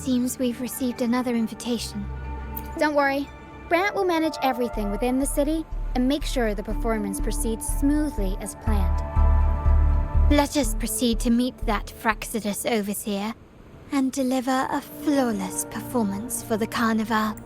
seems we've received another invitation. Don't worry. Brant will manage everything within the city and make sure the performance proceeds smoothly as planned. Let us proceed to meet that Fraxidus overseer and deliver a flawless performance for the Carnival.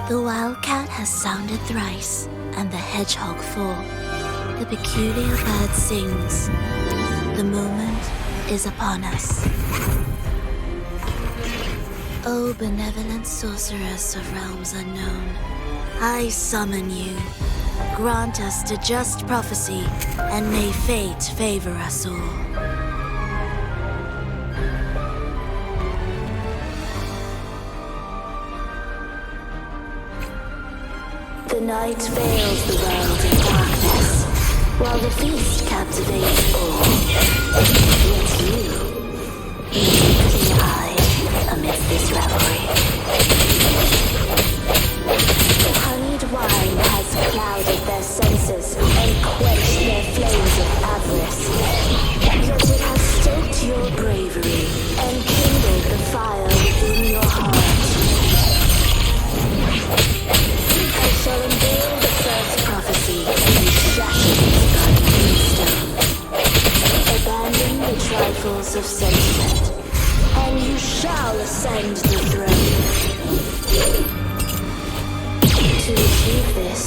The wildcat has sounded thrice, and the hedgehog four. The peculiar bird sings. The moment is upon us. O benevolent sorceress of realms unknown, I summon you. Grant us to just prophecy, and may fate favor us all. The night veils the world in darkness, while the feast captivates all. Yet you hide amidst this revelry. The honeyed wine has clouded their senses and quenched their flames of avarice. Yet it has stoked your bravery and kindled the fire within your heart. I shall unveil the first prophecy and shatter its guiding stone. Abandon the trifles of sentiment, and you shall ascend the throne. To achieve this,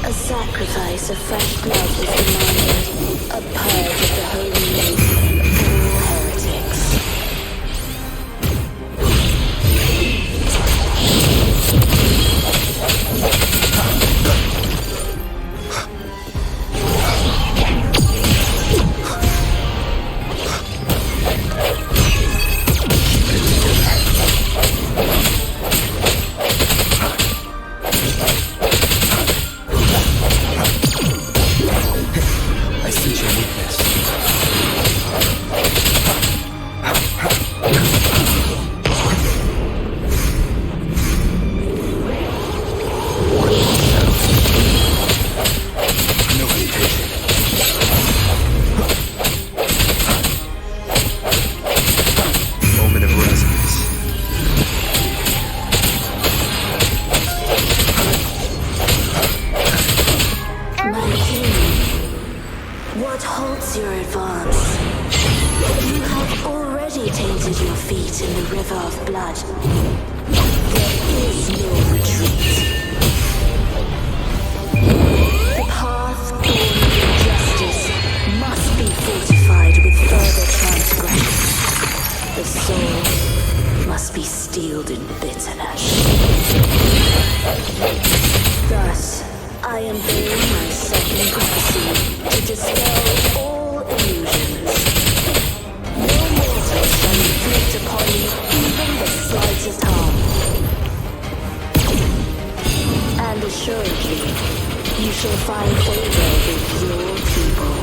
a sacrifice of fresh blood is demanded, a purge of the holy name for all heretics. I sense your weakness. No hesitation. Moment of resonance. My king, what halts your advance? You have already tainted your feet in the river of blood. There is no retreat. The path born of injustice must be fortified with further transgression. The soul must be steeled in bitterness. Thus, I unveil my second prophecy to dispel all illusions. No mortal shall inflict upon you even the slightest harm. And assuredly, you shall find favor with your people.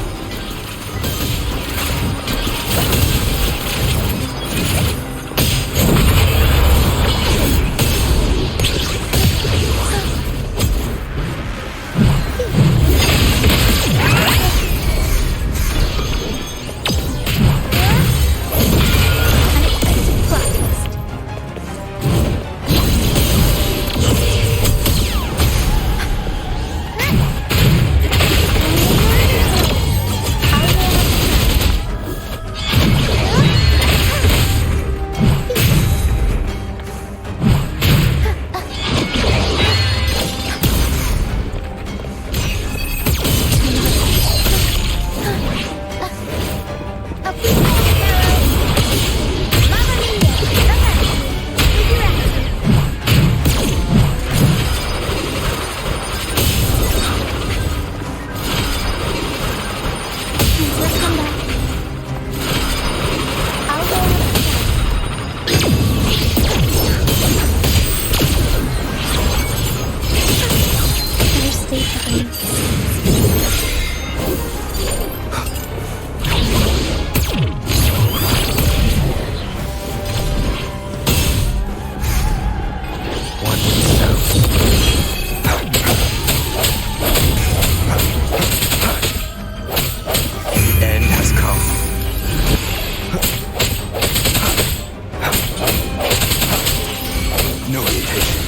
No hesitation.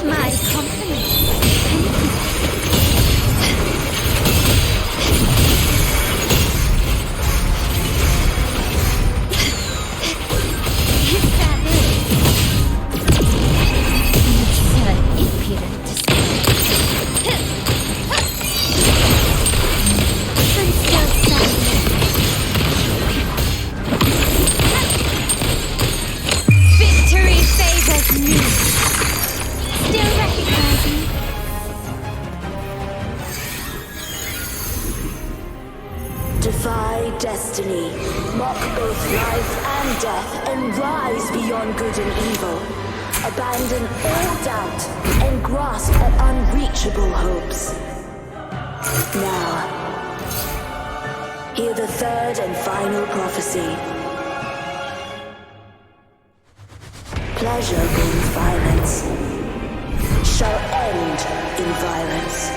My compliments. Is that it? It's impudent to say. And still standing. Victory favors me. Still recognizing. Defy destiny, mock both life and death, and rise beyond good and evil. Abandon all doubt and grasp at unreachable hopes. Now, hear the third and final prophecy. Pleasure brings violence, shall end in violence.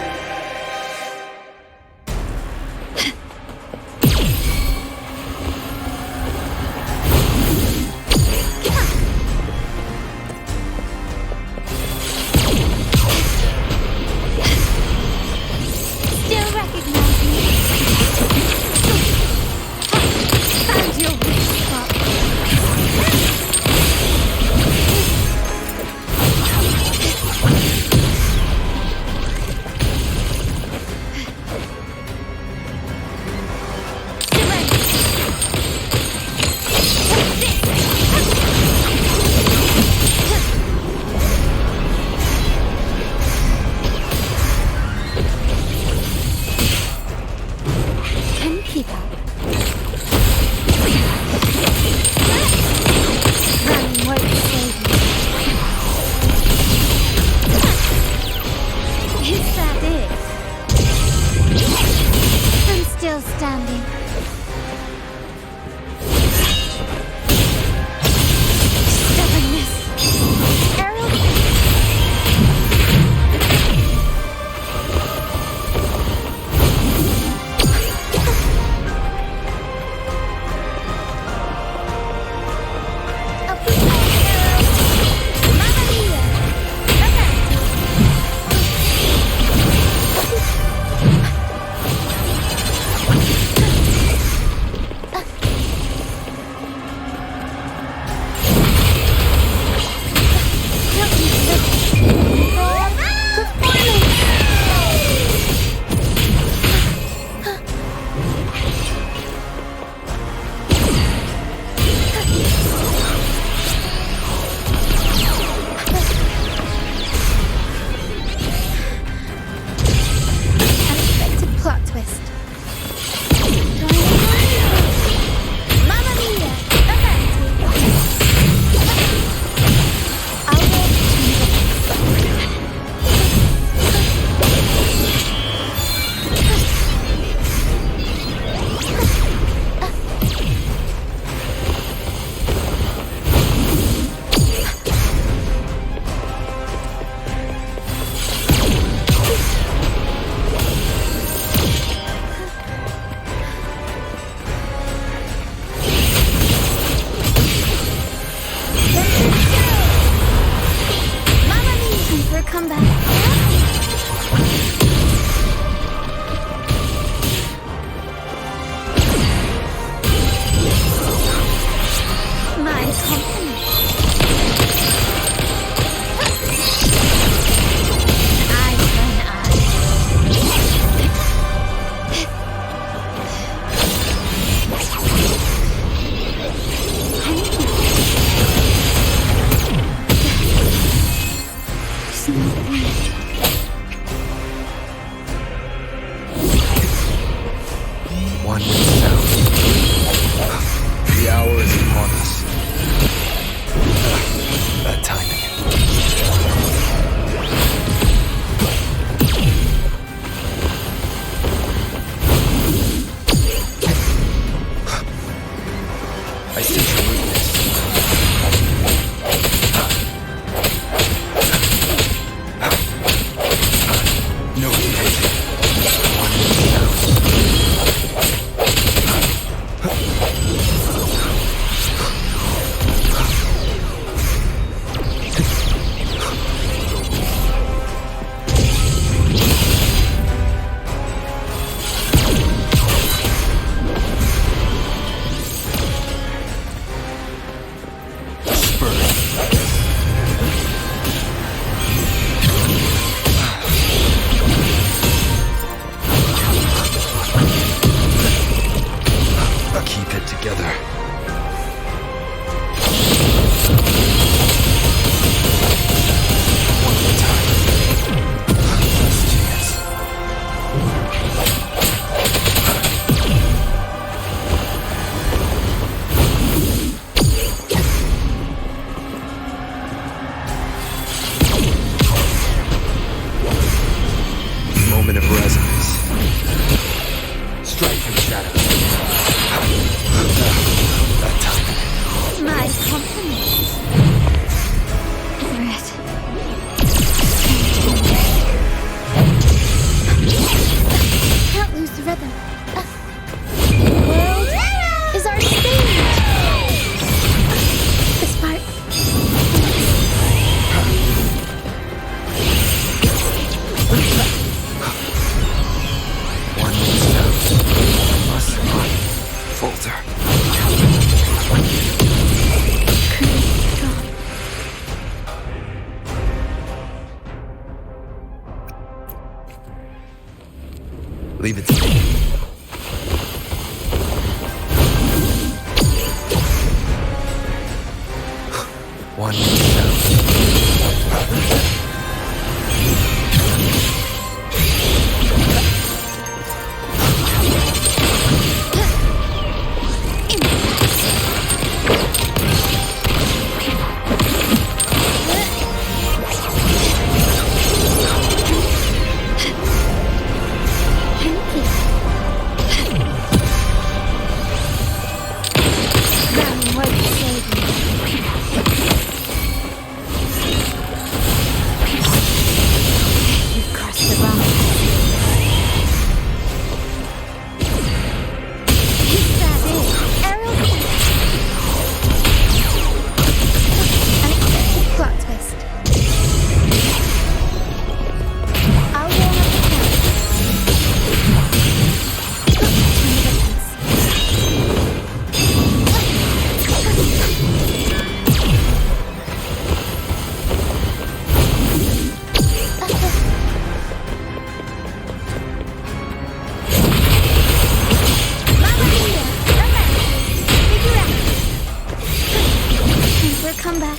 Still recognizing. Found your weak spot. Surrender. Can keep up. Running won't save me. Is that it? I'm still standing. Stubbornness. Arrow. Unexpected plot twist. Mamma mia! I'll walk for a comeback. My compliments. Eye for an eye. One with sound. The hour is upon us. Leave it to me. One sound. Come back.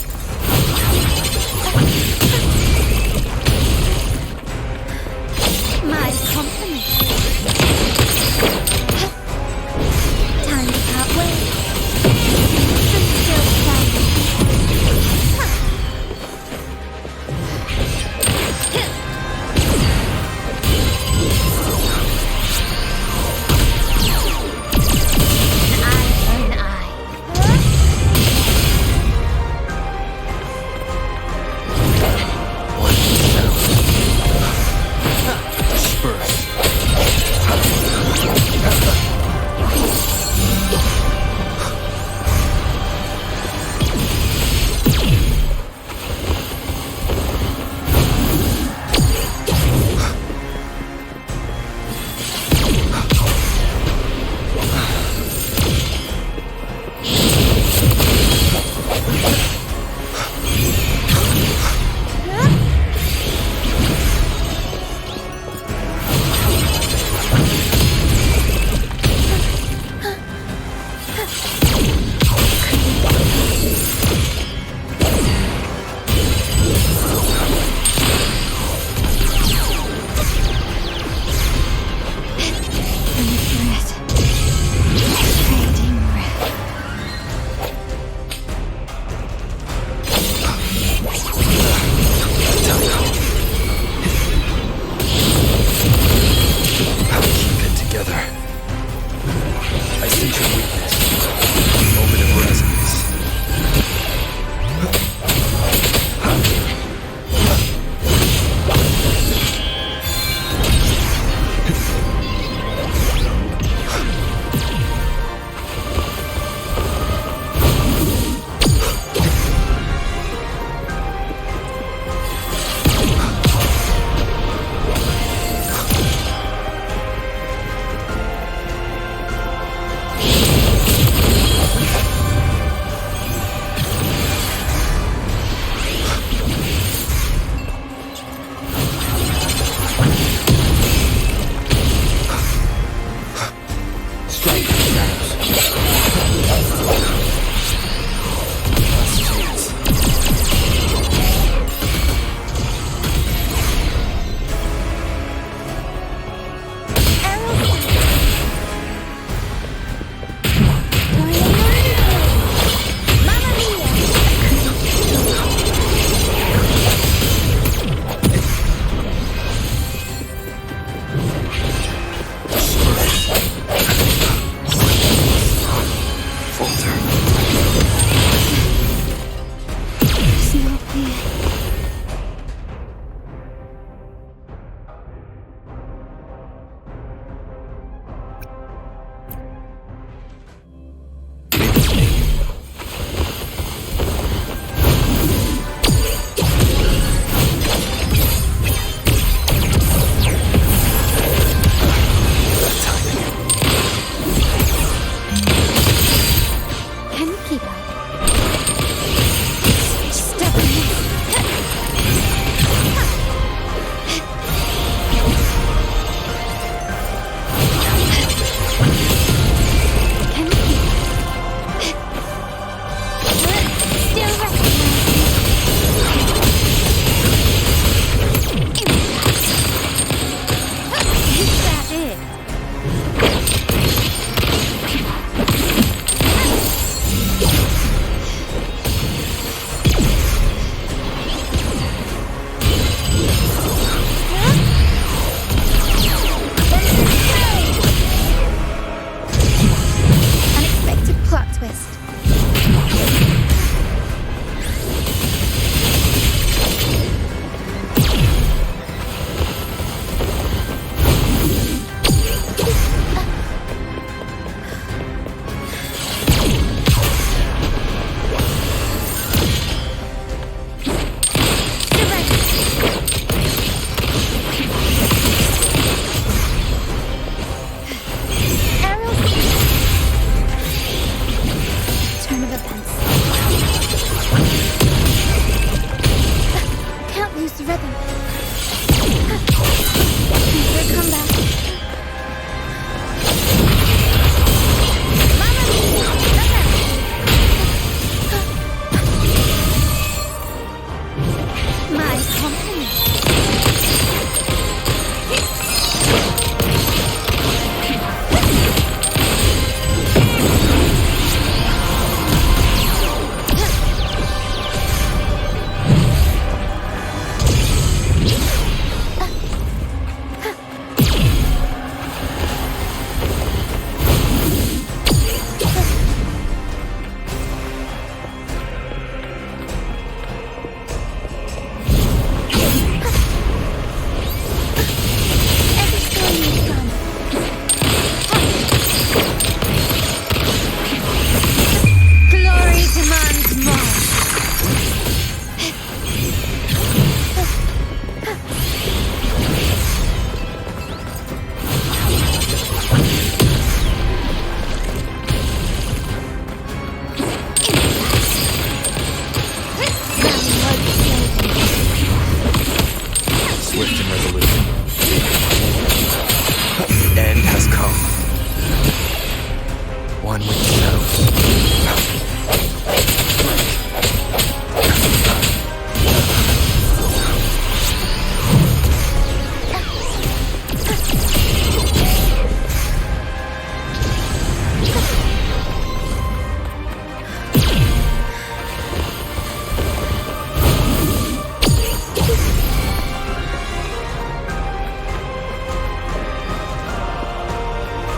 My compliments. Time to part ways. Still standing. An eye for an eye. rhythm. Good comeback. My compliments. Glory demands more. Swift and resolute. The end has come. One with the shadows.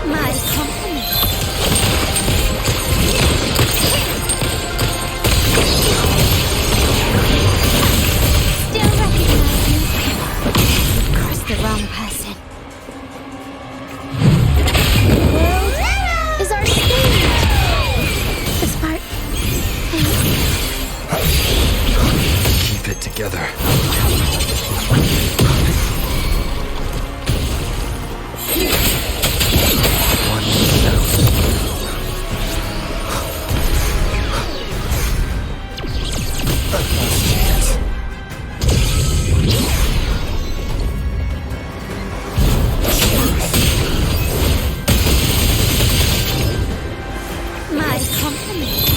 My compliments. Still recognize me? Of course, the wrong person. Is our stage. This part. Keep it together. One with the shadows. Last chance. My compliments.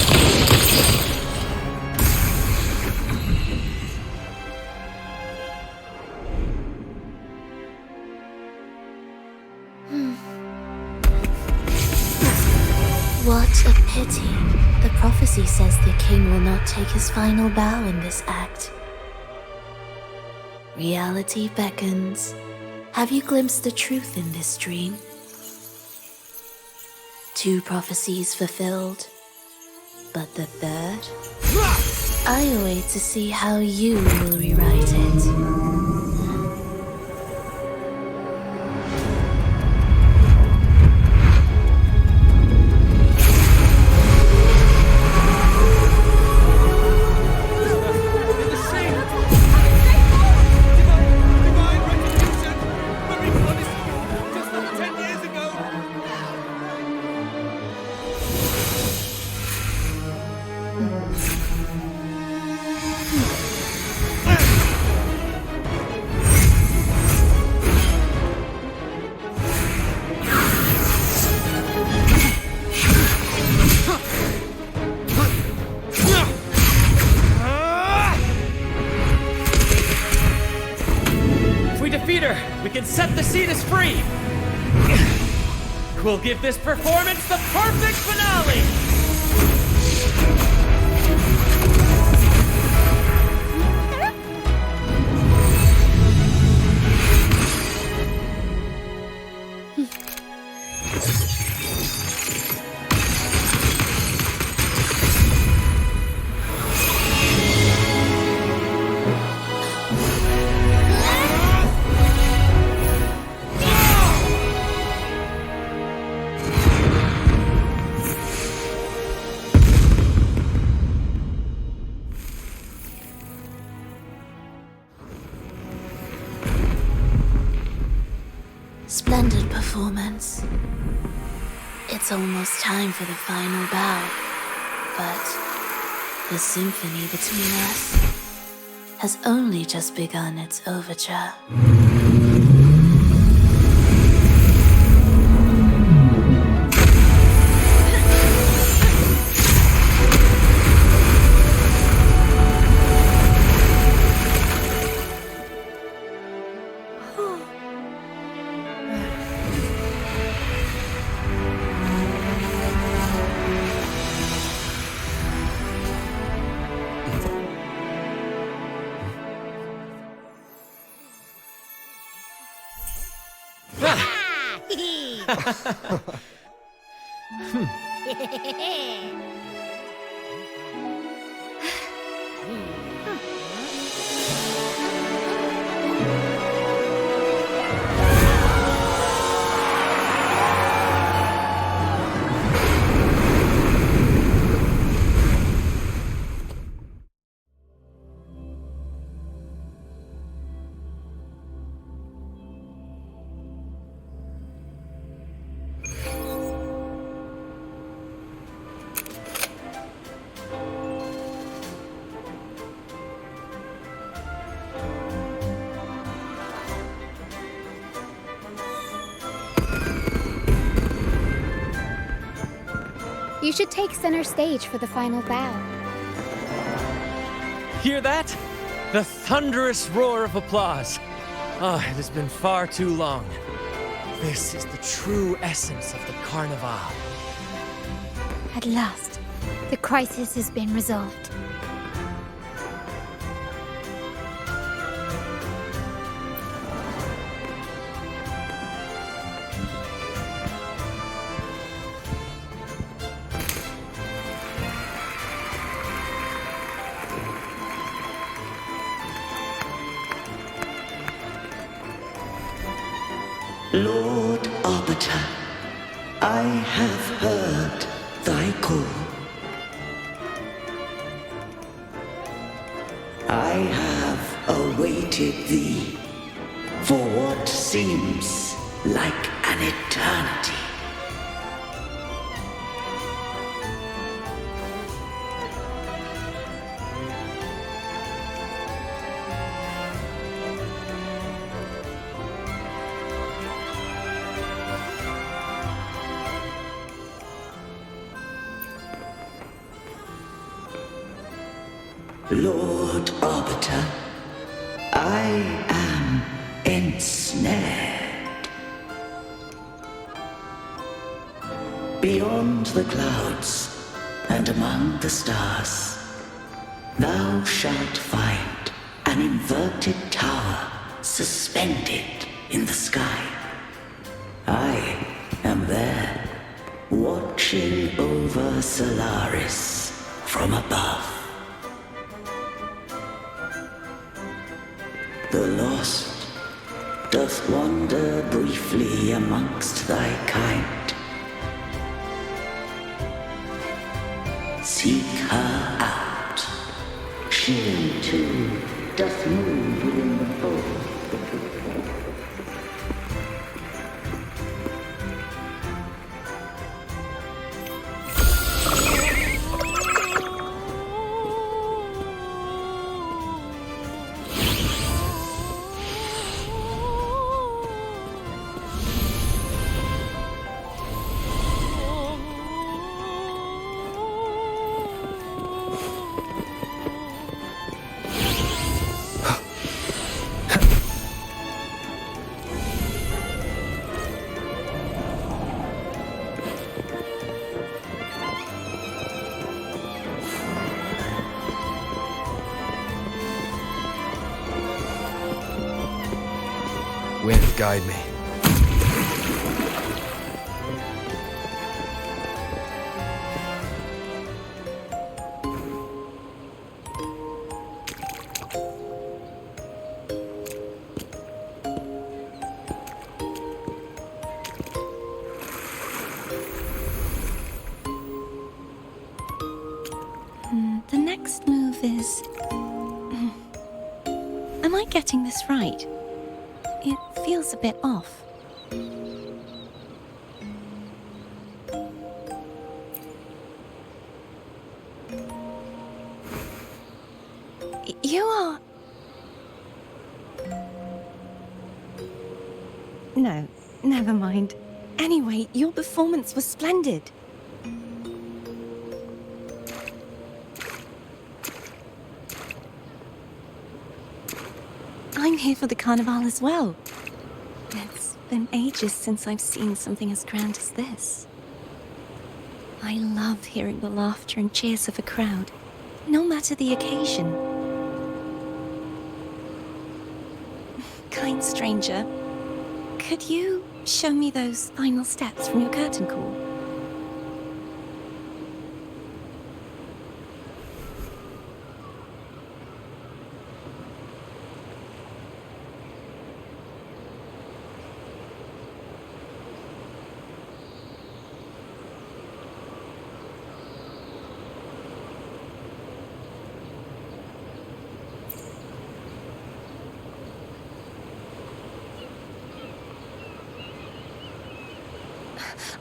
What a pity. The prophecy says the king will not take his final bow in this act. Reality beckons. Have you glimpsed the truth in this dream? 2 prophecies fulfilled, but the third? I await to see how you will rewrite it. We can set the Cetus free! We'll give this performance the perfect finale! Splendid performance. It's almost time for the final bow, but the symphony between us has only just begun its overture. You should take center stage for the final bow. Hear that? The thunderous roar of applause. Ah, it has been far too long. This is the true essence of the Carnival. At last, the crisis has been resolved. Lord Arbiter, I have heard thy call. I have awaited thee for what seems like an eternity. Lord Arbiter, I am ensnared. Beyond the clouds and among the stars, thou shalt find an inverted tower suspended in the sky. I am there, watching over Solaris from above. The lost doth wander briefly amongst thy kind. Seek her out. She too doth move within the fold. Wind, guide me. The next move is... Am I getting this right? It feels a bit off. You are No, never mind. Anyway, your performance was splendid. I'm here for the carnival as well. It's been ages since I've seen something as grand as this. I love hearing the laughter and cheers of a crowd, no matter the occasion. Kind stranger, could you show me those final steps from your curtain call?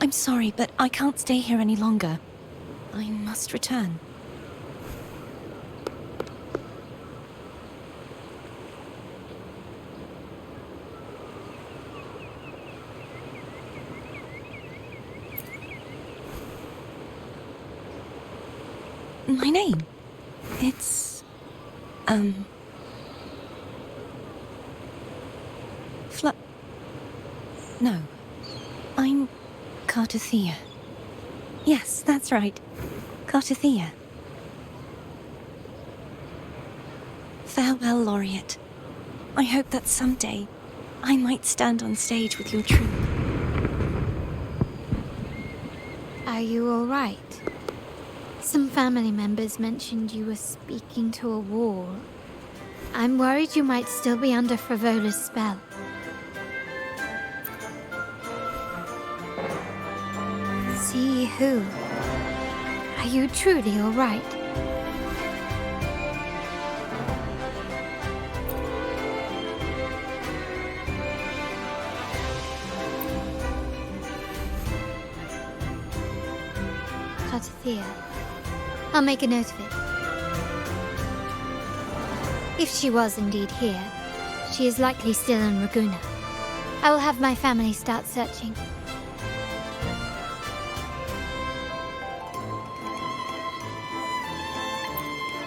I'm sorry, but I can't stay here any longer. I must return. My name? It's... No. I'm... Cartothea. Yes, that's right. Cartothea. Farewell, Laureate. I hope that someday I might stand on stage with your troupe. Are you all right? Some family members mentioned you were speaking to a wall. I'm worried you might still be under Frivola's spell. See who? Are you truly all right? Cartothea. I'll make a note of it. If she was indeed here, she is likely still in Raguna. I will have my family start searching.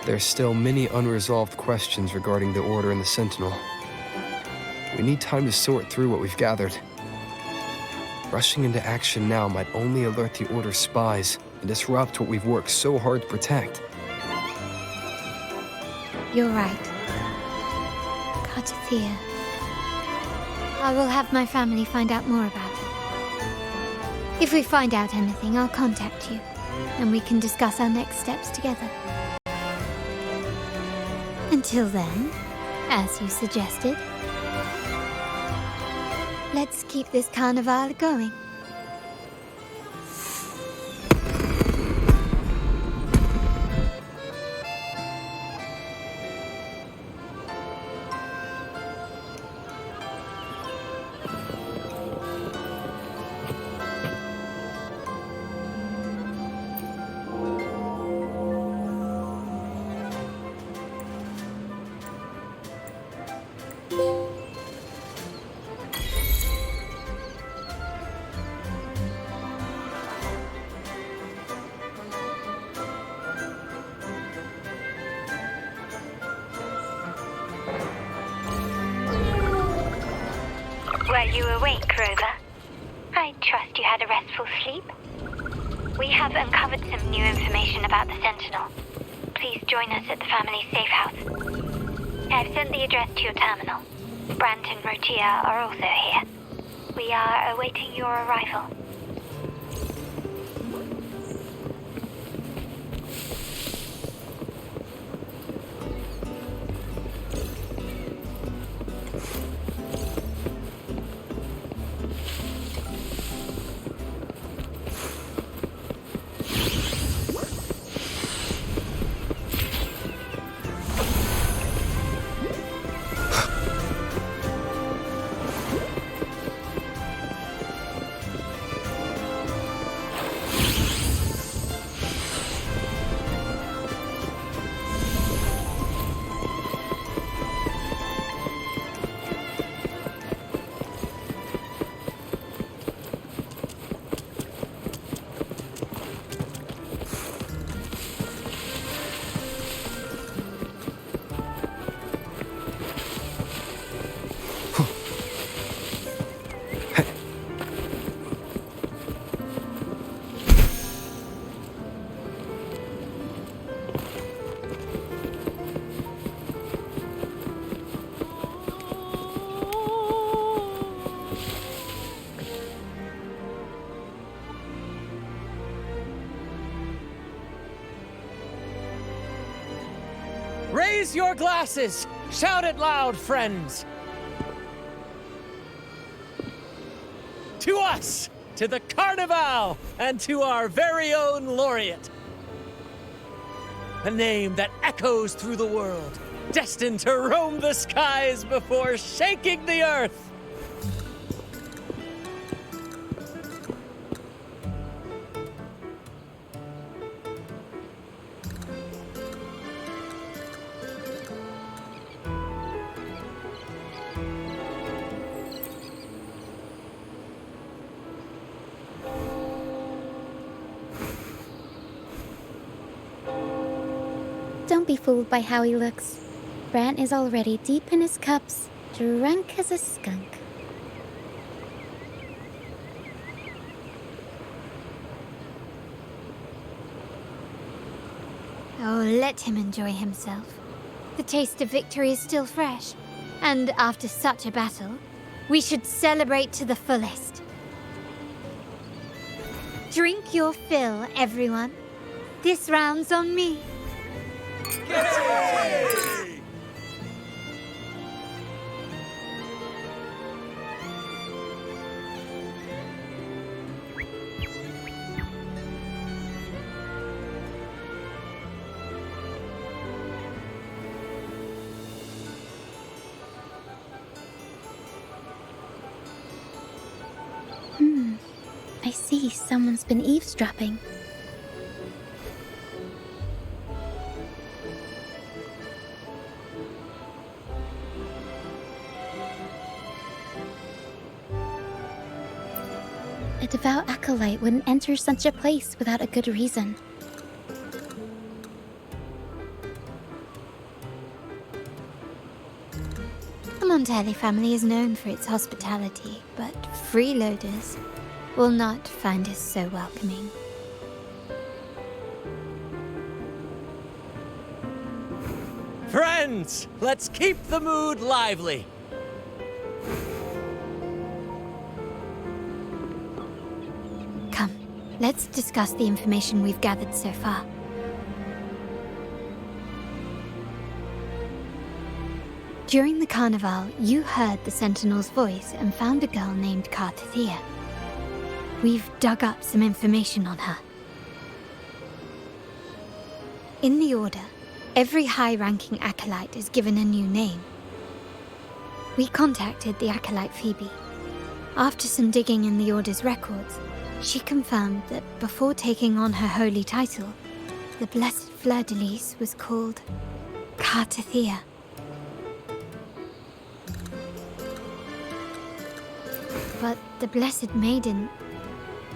There's still many unresolved questions regarding the Order and the Sentinel. We need time to sort through what we've gathered. Rushing into action now might only alert the Order's spies and disrupt what we've worked so hard to protect. You're right. Cartothea. I will have my family find out more about it. If we find out anything, I'll contact you, and we can discuss our next steps together. Until then, as you suggested, let's keep this carnival going. Were you awake, Rover? I trust you had a restful sleep. We have uncovered some new information about the Sentinel. Please join us at the family's safe house. I've sent the address to your terminal. Brant and Rotia are also here. We are awaiting your arrival. Raise your glasses! Shout it loud, friends! To us! To the Carnival! And to our very own laureate! A name that echoes through the world, destined to roam the skies before shaking the earth! Don't be fooled by how he looks. Brant is already deep in his cups, drunk as a skunk. Oh, let him enjoy himself. The taste of victory is still fresh, and after such a battle, we should celebrate to the fullest. Drink your fill, everyone. This round's on me. I see someone's been eavesdropping. A devout acolyte wouldn't enter such a place without a good reason. The Montelli family is known for its hospitality, but freeloaders will not find us so welcoming. Friends, let's keep the mood lively. Come, let's discuss the information we've gathered so far. During the carnival, you heard the Sentinel's voice and found a girl named Cartathea. We've dug up some information on her. In the Order, every high-ranking acolyte is given a new name. We contacted the acolyte Phoebe. After some digging in the Order's records, she confirmed that before taking on her holy title, the Blessed Fleur-de-Lis was called Cartathea. But the Blessed Maiden,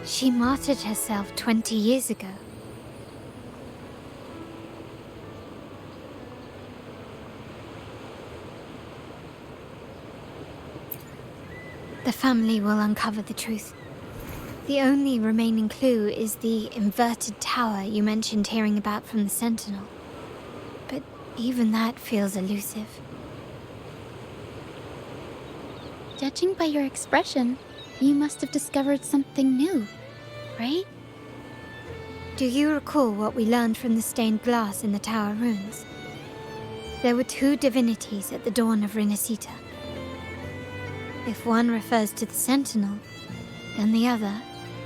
she martyred herself 20 years ago. The family will uncover the truth. The only remaining clue is the inverted tower you mentioned hearing about from the Sentinel. But even that feels elusive. Judging by your expression, you must have discovered something new, right? Do you recall what we learned from the stained glass in the tower ruins? There were two divinities at the dawn of Renacita. If one refers to the Sentinel, then the other,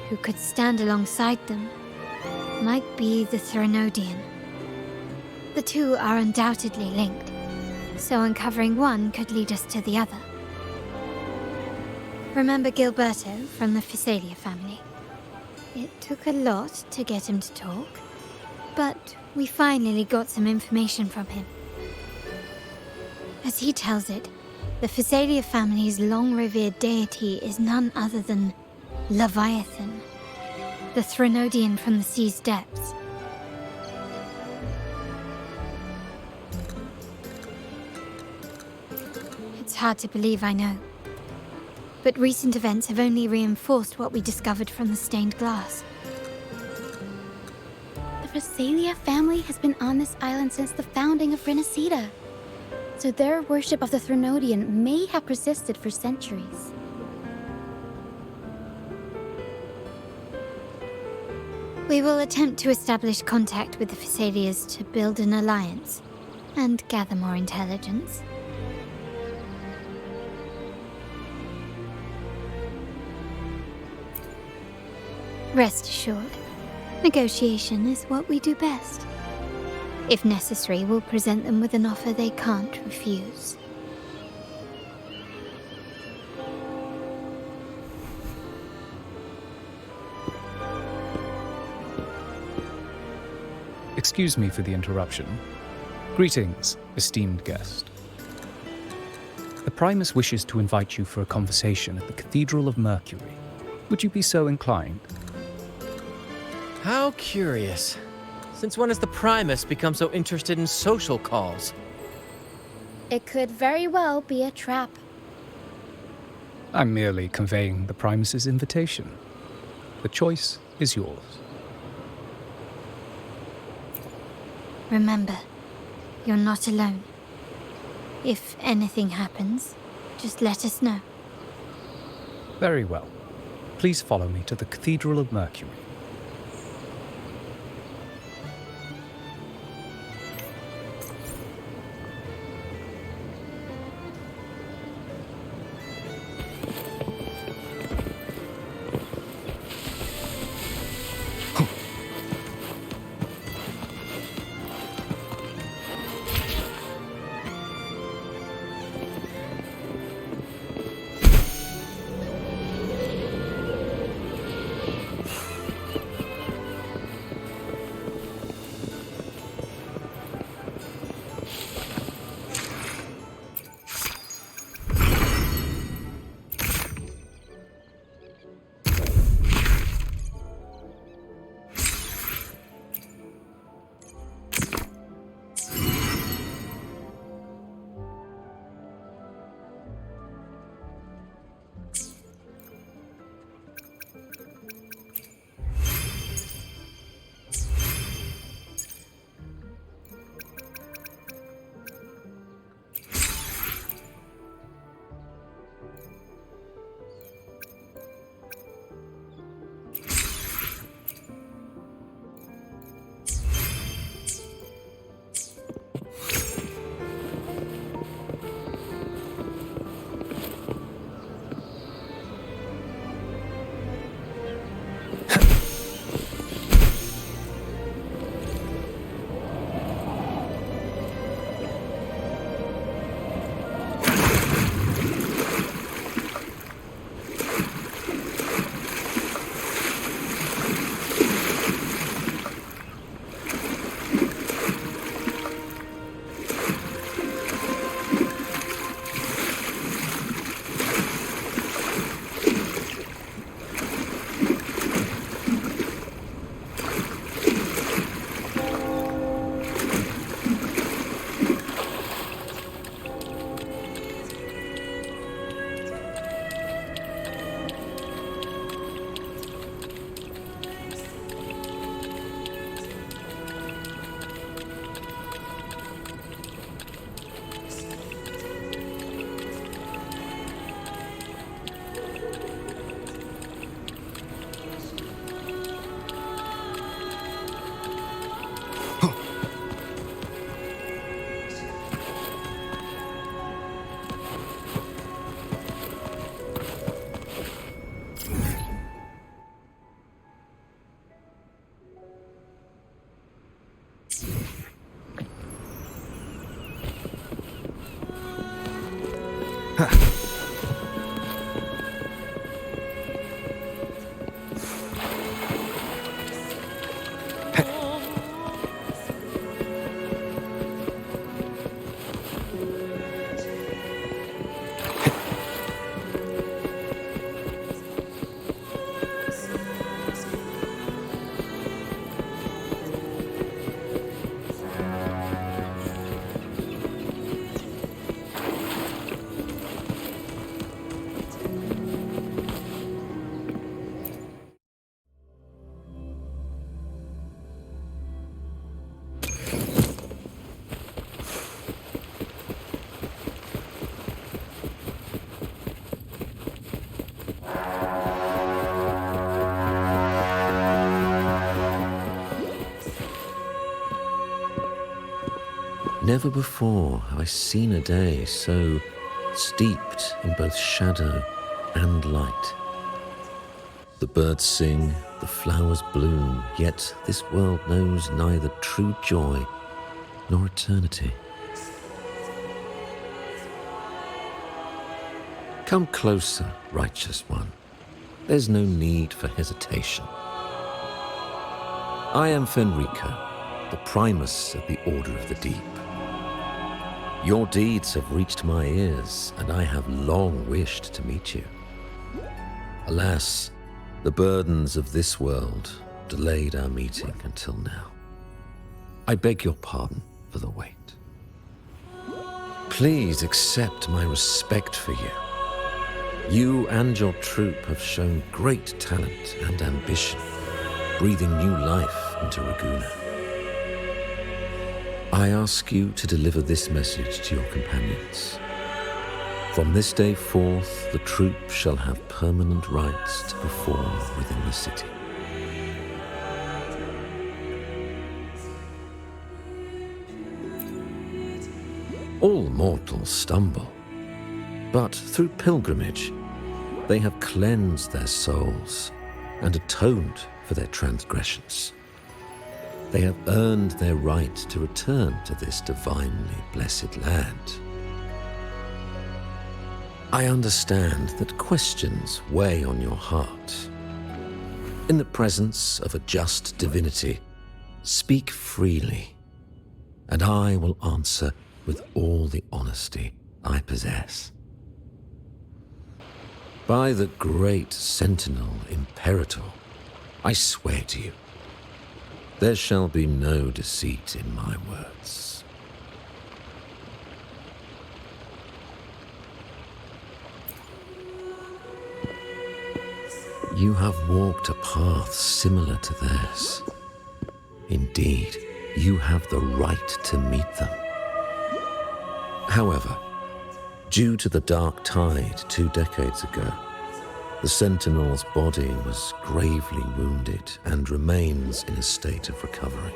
who could stand alongside them, might be the Threnodian. The two are undoubtedly linked, so uncovering one could lead us to the other. Remember Gilberto from the Physalia family? It took a lot to get him to talk, but we finally got some information from him. As he tells it, the Physalia family's long-revered deity is none other than Leviathan, the Threnodian from the sea's depths. It's hard to believe, I know. But recent events have only reinforced what we discovered from the stained glass. The Physalia family has been on this island since the founding of Renacita. So their worship of the Threnodian may have persisted for centuries. We will attempt to establish contact with the Physalias to build an alliance. and gather more intelligence. Rest assured, negotiation is what we do best. If necessary, we'll present them with an offer they can't refuse. Excuse me for the interruption. Greetings, esteemed guest. The Primus wishes to invite you for a conversation at the Cathedral of Mercury. Would you be so inclined? How curious. Since when has the Primus become so interested in social calls? It could very well be a trap. I'm merely conveying the Primus's invitation. The choice is yours. Remember, you're not alone. If anything happens, just let us know. Very well. Please follow me to the Cathedral of Mercury. Never before have I seen a day so steeped in both shadow and light. The birds sing, the flowers bloom, yet this world knows neither true joy nor eternity. Come closer, righteous one. There's no need for hesitation. I am Fenrico, the Primus of the Order of the Deep. Your deeds have reached my ears, and I have long wished to meet you. Alas, the burdens of this world delayed our meeting until now. I beg your pardon for the wait. Please accept my respect for you. You and your troop have shown great talent and ambition, breathing new life into Raguna. I ask you to deliver this message to your companions. From this day forth, the troop shall have permanent rights to perform within the city. All mortals stumble, but through pilgrimage, they have cleansed their souls and atoned for their transgressions. They have earned their right to return to this divinely blessed land. I understand that questions weigh on your heart. In the presence of a just divinity, speak freely, and I will answer with all the honesty I possess. By the great Sentinel Imperator, I swear to you, there shall be no deceit in my words. You have walked a path similar to theirs. Indeed, you have the right to meet them. However, due to the Dark Tide 2 decades ago, the Sentinel's body was gravely wounded and remains in a state of recovery.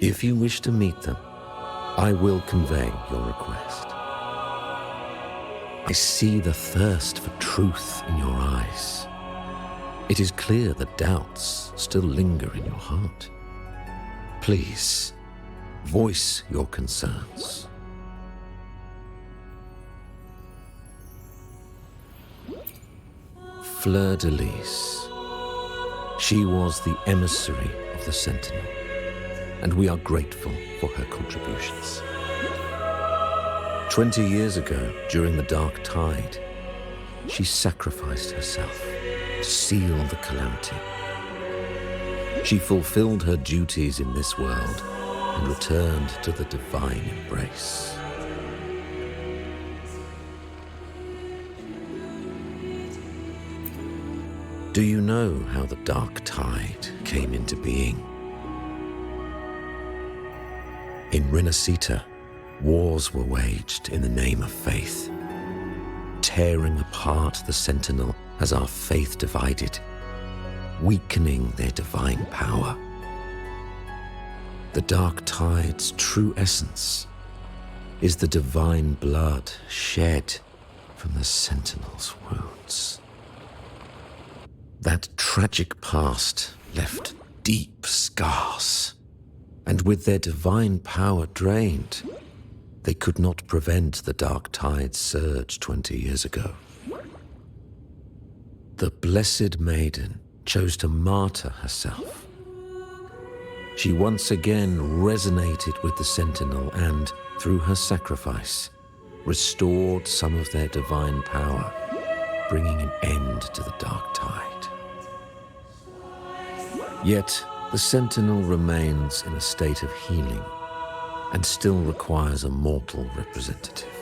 If you wish to meet them, I will convey your request. I see the thirst for truth in your eyes. It is clear that doubts still linger in your heart. Please, voice your concerns. Fleur-de-Lis. She was the emissary of the Sentinel, and we are grateful for her contributions. 20 years ago, during the Dark Tide, she sacrificed herself to seal the calamity. She fulfilled her duties in this world and returned to the divine embrace. Do you know how the Dark Tide came into being? In Renacita, wars were waged in the name of faith, tearing apart the Sentinel as our faith divided, weakening their divine power. The Dark Tide's true essence is the divine blood shed from the Sentinel's wounds. That tragic past left deep scars, and with their divine power drained, they could not prevent the Dark Tide's surge 20 years ago. The Blessed Maiden chose to martyr herself. She once again resonated with the Sentinel and, through her sacrifice, restored some of their divine power, bringing an end to the Dark Tide. Yet, the Sentinel remains in a state of healing and still requires a mortal representative.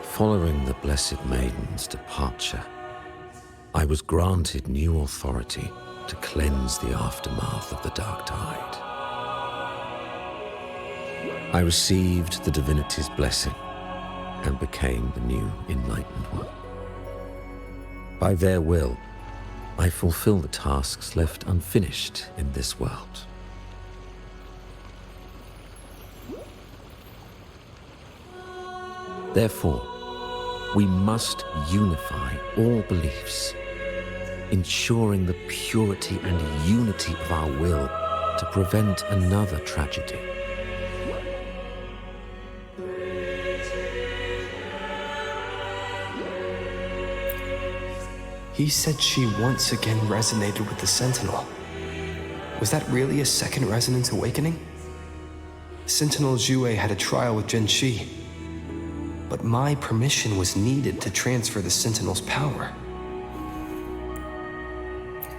Following the Blessed Maiden's departure, I was granted new authority to cleanse the aftermath of the Dark Tide. I received the divinity's blessing and became the new Enlightened One. By their will, I fulfill the tasks left unfinished in this world. Therefore, we must unify all beliefs, ensuring the purity and unity of our will to prevent another tragedy. He said she once again resonated with the Sentinel. Was that really a second resonance awakening? Sentinel Jue had a trial with Jinshi, but my permission was needed to transfer the Sentinel's power.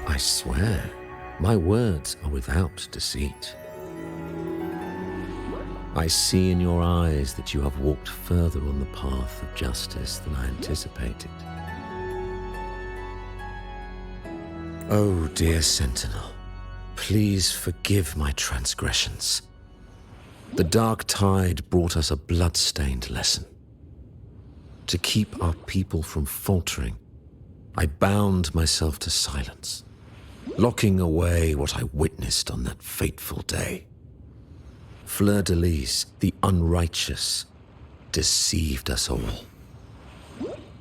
I swear, my words are without deceit. I see in your eyes that you have walked further on the path of justice than I anticipated. Oh, dear Sentinel, please forgive my transgressions. The dark tide brought us a blood-stained lesson. To keep our people from faltering, I bound myself to silence, locking away what I witnessed on that fateful day. Fleur-de-Lis, the unrighteous, deceived us all.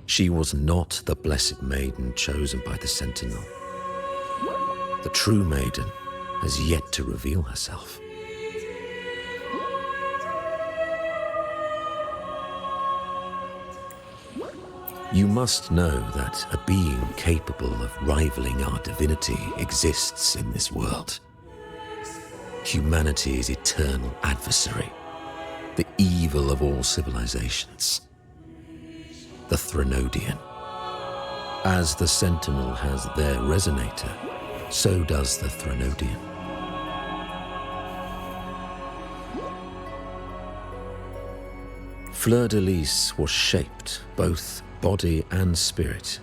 She was not the blessed maiden chosen by the Sentinel. The true maiden has yet to reveal herself. You must know that a being capable of rivaling our divinity exists in this world. Humanity's eternal adversary, the evil of all civilizations, the Threnodian. As the Sentinel has their resonator, so does the Threnodian. Fleur-de-Lis was shaped, both body and spirit,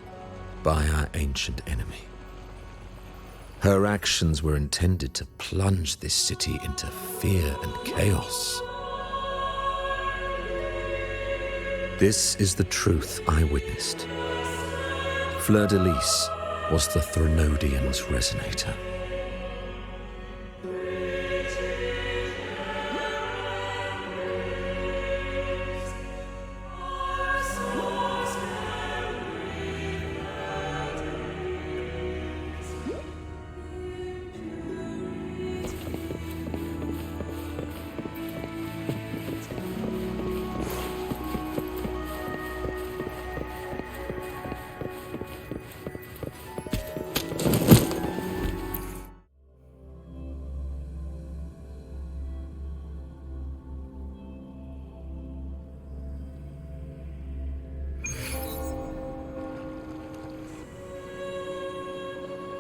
by our ancient enemy. Her actions were intended to plunge this city into fear and chaos. This is the truth I witnessed. Fleur-de-Lis was the Threnodian's resonator.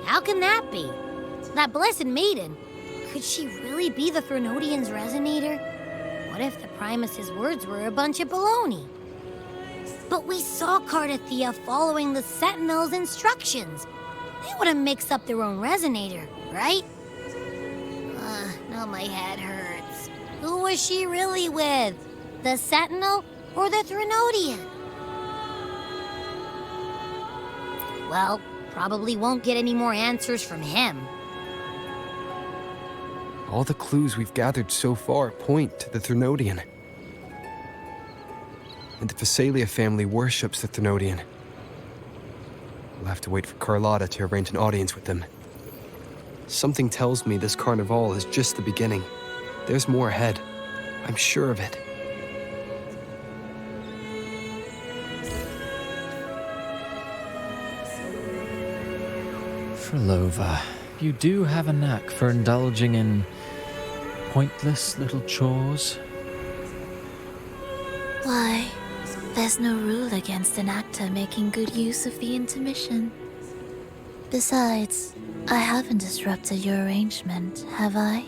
How can that be? That blessed maiden, could she really be the Threnodian's resonator? What if the Primus's words were a bunch of baloney? But we saw Cardathia following the Sentinel's instructions. They wouldn't mix up their own resonator, right? Now my head hurts. Who was she really with? The Sentinel or the Threnodian? Well, probably won't get any more answers from him. All the clues we've gathered so far point to the Threnodian. And the Phasalia family worships the Threnodian. We'll have to wait for Carlotta to arrange an audience with them. Something tells me this carnival is just the beginning. There's more ahead. I'm sure of it. Frolova, you do have a knack for indulging in pointless little chores. Why, there's no rule against an actor making good use of the intermission. Besides, I haven't disrupted your arrangement, have I?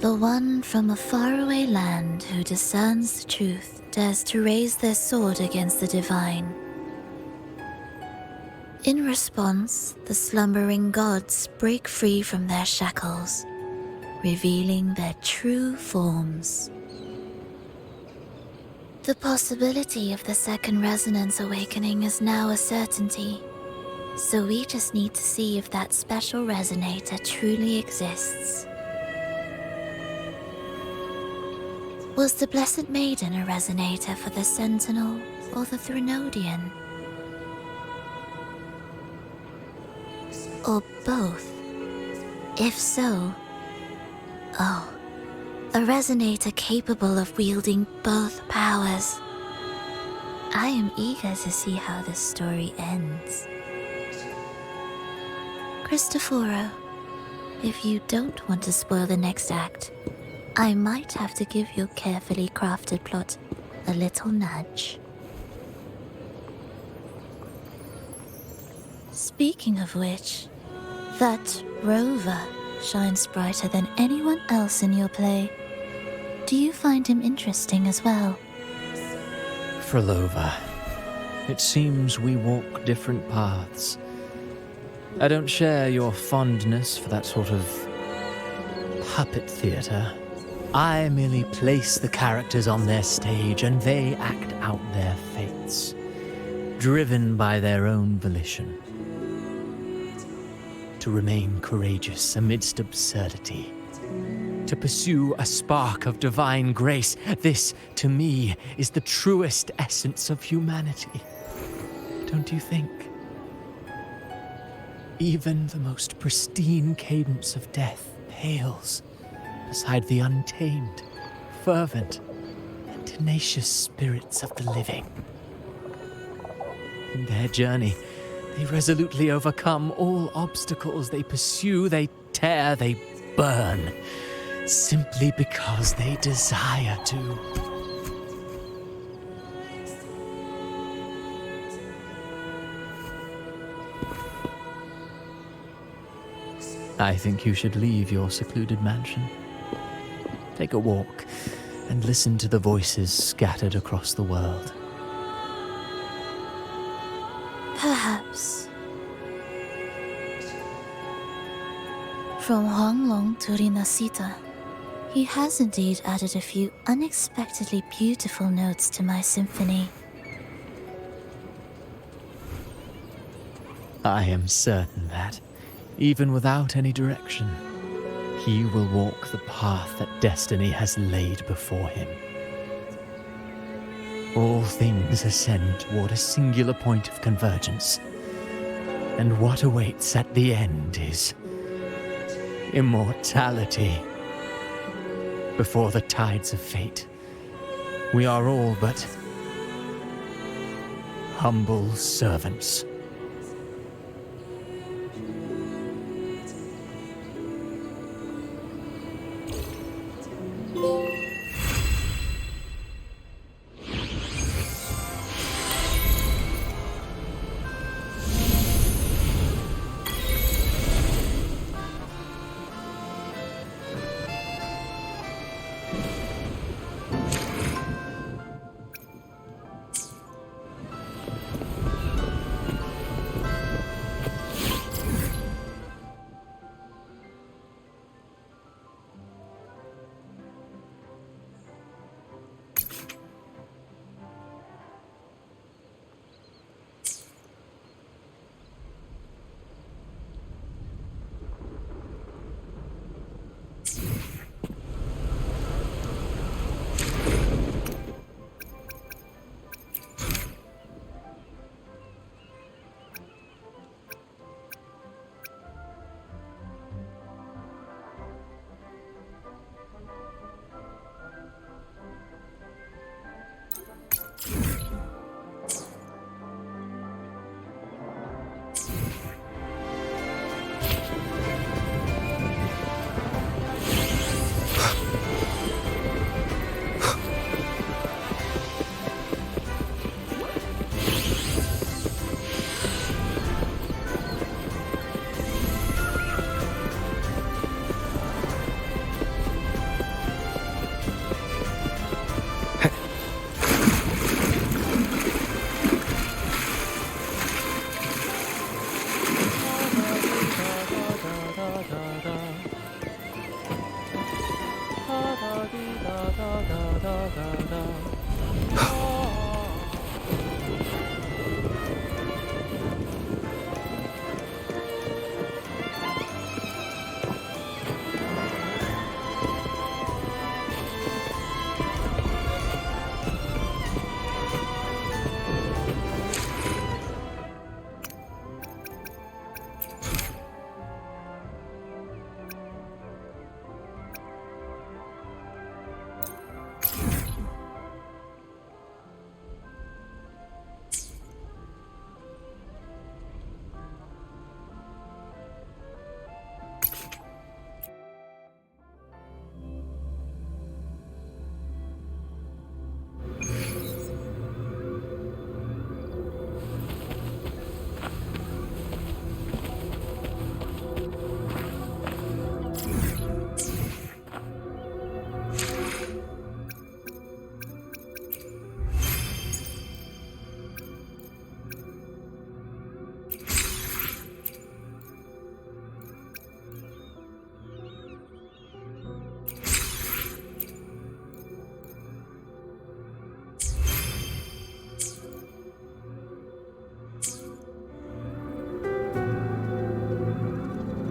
The one from a faraway land who discerns the truth dares to raise their sword against the divine. In response, the slumbering gods break free from their shackles, revealing their true forms. The possibility of the second resonance awakening is now a certainty. So we just need to see if that special resonator truly exists. Was the Blessed Maiden a resonator for the Sentinel or the Threnodian? Or both? If so, a resonator capable of wielding both powers. I am eager to see how this story ends. Cristoforo, if you don't want to spoil the next act, I might have to give your carefully crafted plot a little nudge. Speaking of which, that rover shines brighter than anyone else in your play. Do you find him interesting as well? Frolova, it seems we walk different paths. I don't share your fondness for that sort of puppet theater. I merely place the characters on their stage and they act out their fates, driven by their own volition. To remain courageous amidst absurdity, to pursue a spark of divine grace, this, to me, is the truest essence of humanity. Don't you think? Even the most pristine cadence of death pales beside the untamed, fervent, and tenacious spirits of the living. In their journey, they resolutely overcome all obstacles. They pursue, they tear, they burn, simply because they desire to. I think you should leave your secluded mansion. Take a walk and listen to the voices scattered across the world. Perhaps. From Honglong to Rinasita, he has indeed added a few unexpectedly beautiful notes to my symphony. I am certain that, even without any direction, he will walk the path that destiny has laid before him. All things ascend toward a singular point of convergence, and what awaits at the end is immortality. Before the tides of fate, we are all but humble servants.